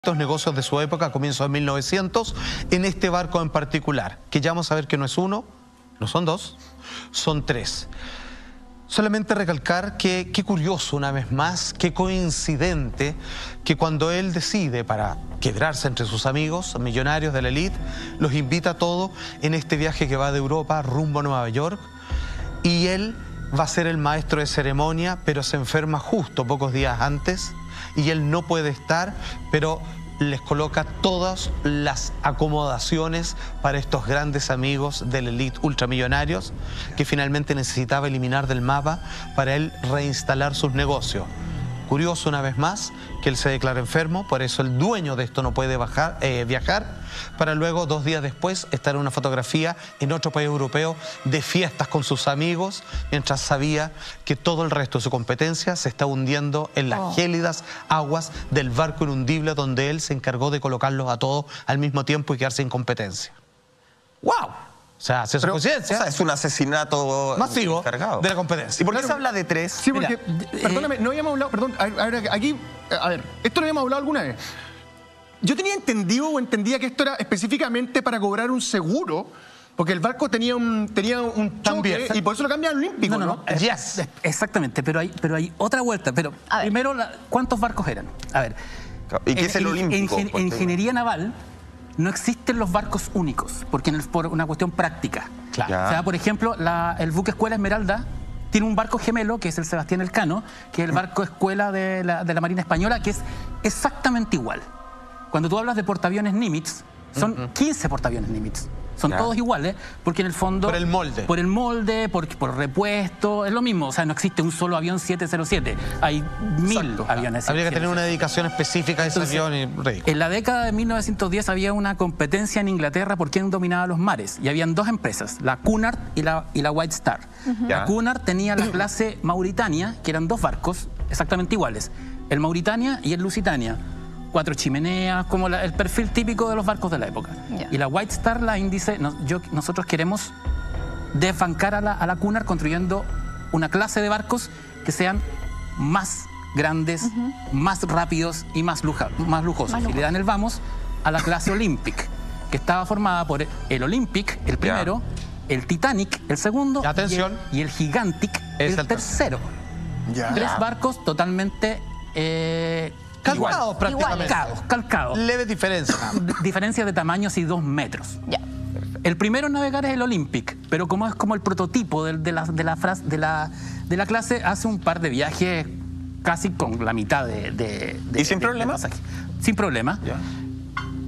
Estos negocios de su época, a comienzos de 1900, en este barco en particular, que ya vamos a ver que no es uno, no son dos, son tres. Solamente recalcar que qué curioso una vez más, qué coincidente que cuando él decide para quebrarse entre sus amigos millonarios de la élite, los invita a todos en este viaje que va de Europa rumbo a Nueva York, y él va a ser el maestro de ceremonia, pero se enferma justo pocos días antes y él no puede estar, pero les coloca todas las acomodaciones para estos grandes amigos de la élite ultramillonarios que finalmente necesitaba eliminar del mapa para él reinstalar sus negocios. Curioso una vez más que él se declara enfermo, por eso el dueño de esto no puede viajar, para luego 2 días después estar en una fotografía en otro país europeo de fiestas con sus amigos, mientras sabía que todo el resto de su competencia se está hundiendo en las gélidas aguas del barco inundible donde él se encargó de colocarlos a todos al mismo tiempo y quedarse en competencia. ¡Wow! O sea, si eso es conciencia. O sea, es un asesinato masivo encargado de la competencia. ¿Y por qué se habla de 3? Sí, porque, perdóname, no habíamos hablado, perdón, aquí, a ver, esto lo habíamos hablado alguna vez. Yo tenía entendido o entendía que esto era específicamente para cobrar un seguro, porque el barco tenía un choque y por eso lo cambian al olímpico, ¿no? Yes. Exactamente, pero hay otra vuelta. Pero primero, ¿cuántos barcos eran? A ver. ¿Y qué es el olímpico? En ingeniería naval no existen los barcos únicos, porque por una cuestión práctica. Claro. O sea, por ejemplo, el buque escuela Esmeralda tiene un barco gemelo, que es el Sebastián Elcano, que es el barco escuela de la Marina Española, que es exactamente igual. Cuando tú hablas de portaaviones Nimitz, son 15 portaaviones Nimitz. Son todos iguales, porque en el fondo... Por el molde. Por el molde, por repuesto, es lo mismo. O sea, no existe un solo avión 707. Hay 1000 aviones. Habría que tener una dedicación específica a ese avión y ridículo. En la década de 1910 había una competencia en Inglaterra por quién dominaba los mares. Y habían 2 empresas, la Cunard y la White Star. La Cunard tenía la clase Mauritania, que eran 2 barcos exactamente iguales. El Mauritania y el Lusitania. 4 chimeneas, como el perfil típico de los barcos de la época. Y la White Star Line dice, nosotros queremos desbancar a la Cunard construyendo una clase de barcos que sean más grandes, más rápidos y más lujosos. Y le dan el vamos a la clase Olympic, que estaba formada por el Olympic, el primero, el Titanic, el segundo, y el Gigantic, el tercero. 3 barcos totalmente... calcados prácticamente. Calcados. Leve diferencia. Diferencia de tamaño, así 2 metros. El primero en navegar es el Olympic, pero como es como el prototipo de la clase, hace un par de viajes casi con la mitad ¿Y sin problema? Sin problema.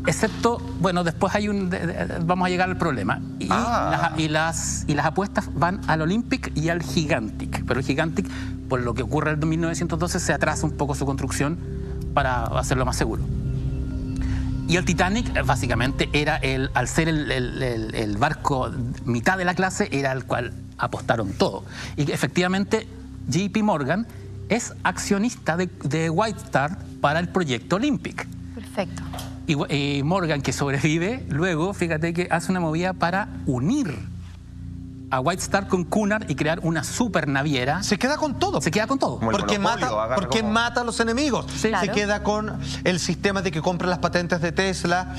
Excepto, bueno, después vamos a llegar al problema. Y las apuestas van al Olympic y al Gigantic. Pero el Gigantic, por lo que ocurre en 1912, se atrasa un poco su construcción para hacerlo más seguro. Y el Titanic, básicamente, era al ser el barco mitad de la clase, era el cual apostaron todo. Y efectivamente, JP Morgan es accionista de White Star para el proyecto Olympic. Perfecto. Y Morgan, que sobrevive, luego, fíjate que hace una movida para unir a White Star con Cunard y crear una super naviera. Se queda con todo. Se queda con todo. Porque mata a los enemigos. Se queda con el sistema de que compra las patentes de Tesla.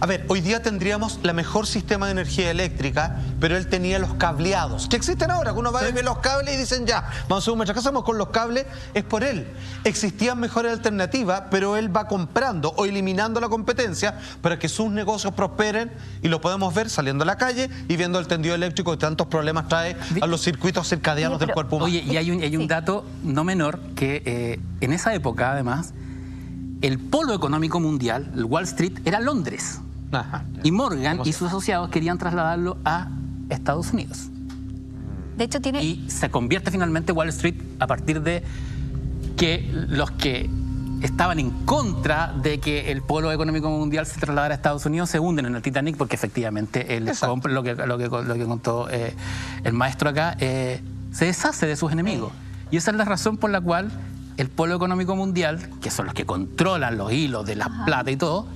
A ver, hoy día tendríamos la mejor sistema de energía eléctrica, pero él tenía los cableados, que existen ahora, que uno va a ver los cables y dicen ya, vamos a hacer un metro. ¿Qué hacemos con los cables? Es por él. Existían mejores alternativas, pero él va comprando o eliminando la competencia para que sus negocios prosperen, y lo podemos ver saliendo a la calle y viendo el tendido eléctrico que tantos problemas trae a los circuitos circadianos del cuerpo humano. Oye, y hay un dato no menor, que en esa época, además, el polo económico mundial, el Wall Street, era Londres. Y Morgan y sus asociados querían trasladarlo a Estados Unidos. De hecho, Y se convierte finalmente Wall Street a partir de que los que estaban en contra de que el polo económico mundial se trasladara a Estados Unidos se hunden en el Titanic, porque efectivamente lo que contó el maestro acá, se deshace de sus enemigos. Y esa es la razón por la cual el polo económico mundial, que son los que controlan los hilos de la plata y todo,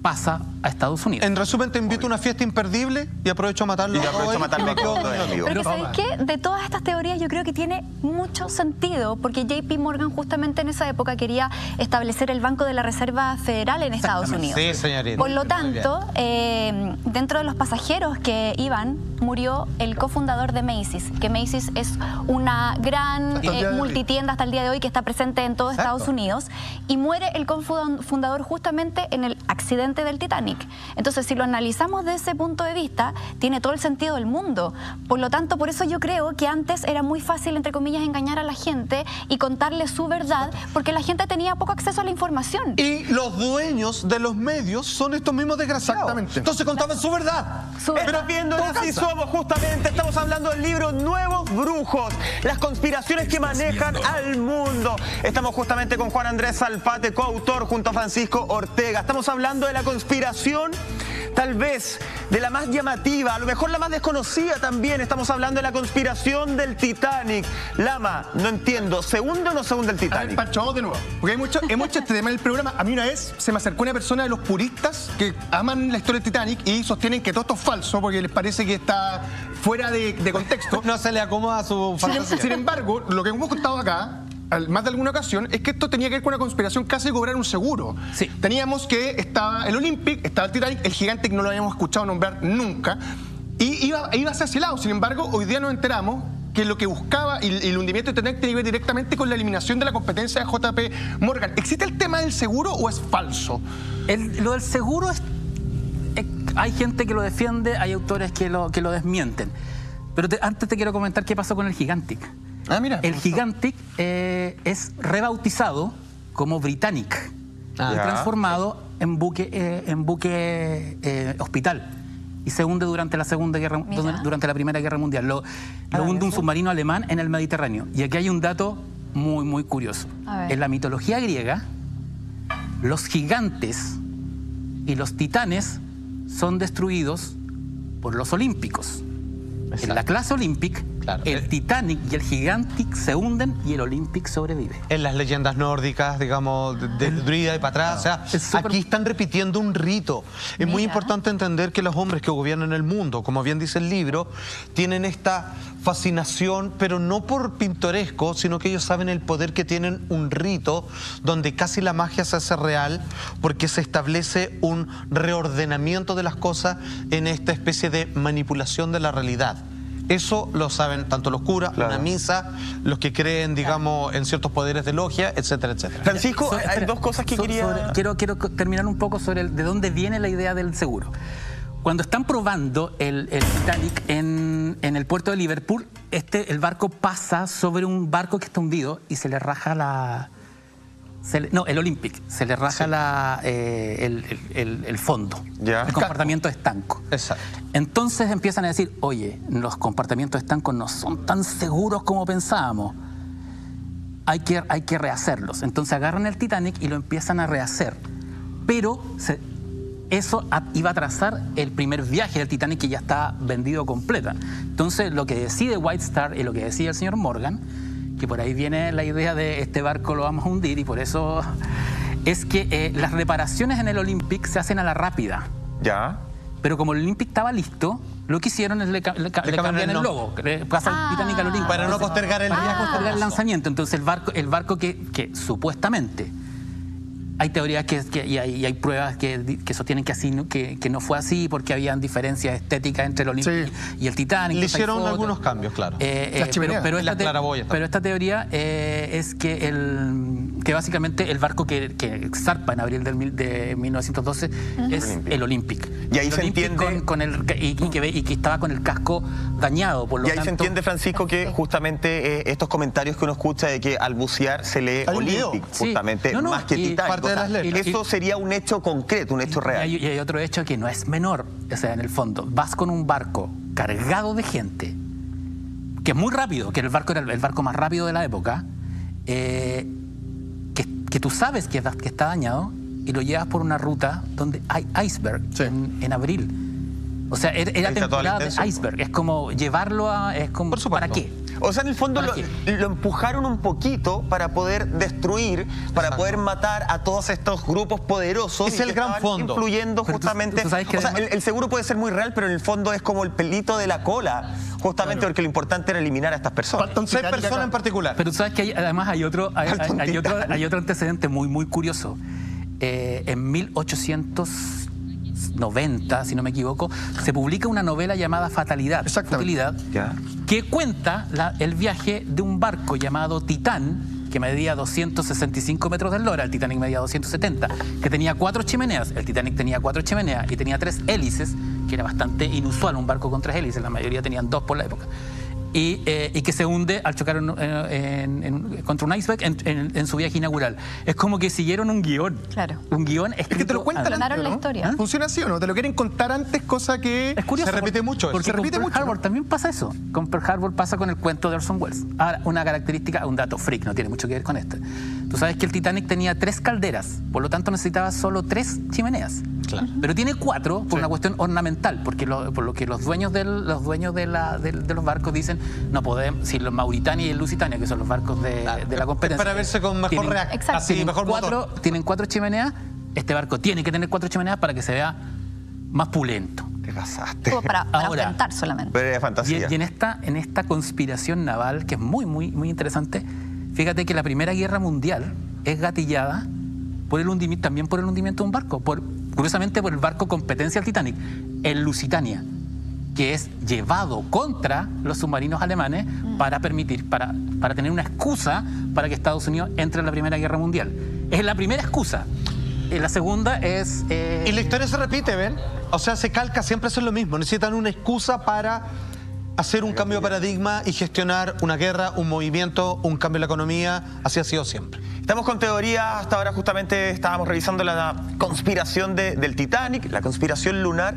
pasa a Estados Unidos. En resumen, te invito a una fiesta imperdible y aprovecho a matarlo. Y aprovecho a matarlo a todos en vivo. Pero que, ¿sabes qué? De todas estas teorías yo creo que tiene mucho sentido, porque JP Morgan justamente en esa época quería establecer el Banco de la Reserva Federal en Estados Unidos. Sí, señorita. Por lo tanto, dentro de los pasajeros que iban, murió el cofundador de Macy's, que Macy's es una gran multitienda hasta el día de hoy que está presente en todo Estados Unidos, y muere el cofundador justamente en el accidente del Titanic. Entonces, si lo analizamos desde ese punto de vista, tiene todo el sentido del mundo. Por lo tanto, por eso yo creo que antes era muy fácil, entre comillas, engañar a la gente y contarle su verdad, porque la gente tenía poco acceso a la información. Y los dueños de los medios son estos mismos desgraciados. Exactamente. Entonces contaban su verdad. Pero viendo así somos, justamente estamos hablando del libro Nuevos Brujos, las conspiraciones que manejan al mundo. Estamos justamente con Juan Andrés Salfate, coautor, junto a Francisco Ortega. Estamos hablando de la conspiración, tal vez de la más llamativa, a lo mejor la más desconocida también. Estamos hablando de la conspiración del Titanic. Lama, no entiendo, ¿se hunde o no se hunde el A ver, Titanic? Pancho, vamos de nuevo. Porque hay mucho este tema en el programa. A mí una vez se me acercó una persona de los puristas que aman la historia del Titanic y sostienen que todo esto es falso porque les parece que está fuera de contexto. No se le acomoda a su fantasía. Sin embargo, lo que hemos contado acá, más de alguna ocasión, es que esto tenía que ver con una conspiración casi de cobrar un seguro. Sí. Teníamos que estaba el Olympic, estaba el Titanic, el Gigantic no lo habíamos escuchado nombrar nunca, y iba hacia ese lado. Sin embargo, hoy día nos enteramos que lo que buscaba y el hundimiento de Titanic tiene que ver directamente con la eliminación de la competencia de JP Morgan. ¿Existe el tema del seguro o es falso? Lo del seguro hay gente que lo defiende, hay autores que lo desmienten. Pero antes te quiero comentar qué pasó con el Gigantic. Ah, mira. El Gigantic es rebautizado como Britannic y transformado en buque hospital. Y se hunde durante la Primera Guerra Mundial. Lo hunde un submarino alemán en el Mediterráneo. Y aquí hay un dato muy, muy curioso. En la mitología griega, los gigantes y los titanes son destruidos por los olímpicos. En la clase Olympic, el Titanic y el Gigantic se hunden y el Olympic sobrevive. En las leyendas nórdicas, digamos, de druida y para atrás, o sea, aquí están repitiendo un rito. Es muy importante entender que los hombres que gobiernan el mundo, como bien dice el libro, tienen esta fascinación, pero no por pintoresco, sino que ellos saben el poder que tienen un rito donde casi la magia se hace real porque se establece un reordenamiento de las cosas en esta especie de manipulación de la realidad. Eso lo saben tanto los curas, una misa, los que creen, digamos, en ciertos poderes de logia, etcétera, etcétera. Francisco, hay dos cosas que quería... Quiero terminar un poco sobre de dónde viene la idea del seguro. Cuando están probando el Titanic en el puerto de Liverpool, el barco pasa sobre un barco que está hundido y se le raja el Olympic, se le raja el fondo, el compartimiento estanco. Exacto. Entonces empiezan a decir, oye, los compartimientos estancos no son tan seguros como pensábamos. Hay que rehacerlos. Entonces agarran el Titanic y lo empiezan a rehacer. Pero eso iba a atrasar el primer viaje del Titanic, que ya está vendido completa. Entonces lo que decide White Star y lo que decide el señor Morgan, que por ahí viene la idea de este barco lo vamos a hundir, y por eso es que las reparaciones en el Olympic se hacen a la rápida. Ya. Pero como el Olympic estaba listo, lo que hicieron es le cambian el logo. Pasa el Titanic al Olympic. Para no postergar el viaje. Postergar el lanzamiento. Entonces el barco que supuestamente... Hay teorías y hay pruebas que sostienen que no fue así porque habían diferencias estéticas entre el Olympic y el Titanic. Le hicieron algunos cambios, claro. Pero esta teoría es que básicamente el barco que zarpa en abril de 1912 es el Olympic. Y ahí el se Olympic entiende... y que estaba con el casco dañado. Por lo y ahí tanto, se entiende, Francisco, que justamente estos comentarios que uno escucha de que al bucear se lee Olympic, justamente, más que Titanic. Eso sería un hecho concreto, un hecho real. Y hay otro hecho que no es menor. O sea, en el fondo, vas con un barco cargado de gente, que es muy rápido, que el barco era el barco más rápido de la época, que tú sabes que está dañado, y lo llevas por una ruta donde hay iceberg en abril. O sea, era temporada de iceberg. Es como llevarlo a... Es como, ¿para qué? O sea, en el fondo lo empujaron un poquito para poder destruir, para poder matar a todos estos grupos poderosos. Es el gran fondo. Influyendo justamente. Tú sabes que o sea, el seguro puede ser muy real, pero en el fondo es como el pelito de la cola, justamente porque lo importante era eliminar a estas personas. 6 personas en particular. Pero tú sabes que además hay otro antecedente muy curioso. En 1890, si no me equivoco, se publica una novela llamada Fatalidad, que cuenta el viaje de un barco llamado Titán, que medía 265 metros de eslora, el Titanic medía 270, que tenía 4 chimeneas. El Titanic tenía 4 chimeneas y tenía 3 hélices, que era bastante inusual un barco con 3 hélices, la mayoría tenían 2 por la época. Y que se hunde al chocar contra un iceberg en su viaje inaugural. Es como que siguieron un guión. Claro. Un guión escrito. Es que te lo cuentan antes, ¿no? la historia. ¿Funciona así o no? Te lo quieren contar antes, cosa que... Es curioso. Se repite mucho. Porque con Pearl Harbor también pasa eso. Con Pearl Harbor pasa con el cuento de Orson Welles. Ahora, una característica, un dato freak, no tiene mucho que ver con este. Tú sabes que el Titanic tenía 3 calderas, por lo tanto necesitaba solo 3 chimeneas. Claro. Pero tiene 4 por una cuestión ornamental, porque por lo que los dueños de los barcos dicen, no podemos, si los Mauritania y el Lusitania, que son los barcos de la competencia, para verse con mejor reacción, así, mejor motor. Tienen 4 chimeneas, este barco tiene que tener 4 chimeneas para que se vea más pulento. Te casaste. O para ostentar solamente. Pero era fantasía. Y en esta conspiración naval, que es muy interesante, fíjate que la Primera Guerra Mundial es gatillada por el hundimiento, también por el hundimiento de un barco, curiosamente por el barco competencia al Titanic, el Lusitania, que es llevado contra los submarinos alemanes para tener una excusa para que Estados Unidos entre en la Primera Guerra Mundial. Es la primera excusa. La segunda es... Y la historia se repite, ¿ven? O sea, se calca, siempre es lo mismo. Necesitan una excusa para hacer un cambio de paradigma y gestionar una guerra, un movimiento, un cambio en la economía. Así ha sido siempre. Estamos con teorías, hasta ahora justamente estábamos revisando la conspiración del Titanic, la conspiración lunar.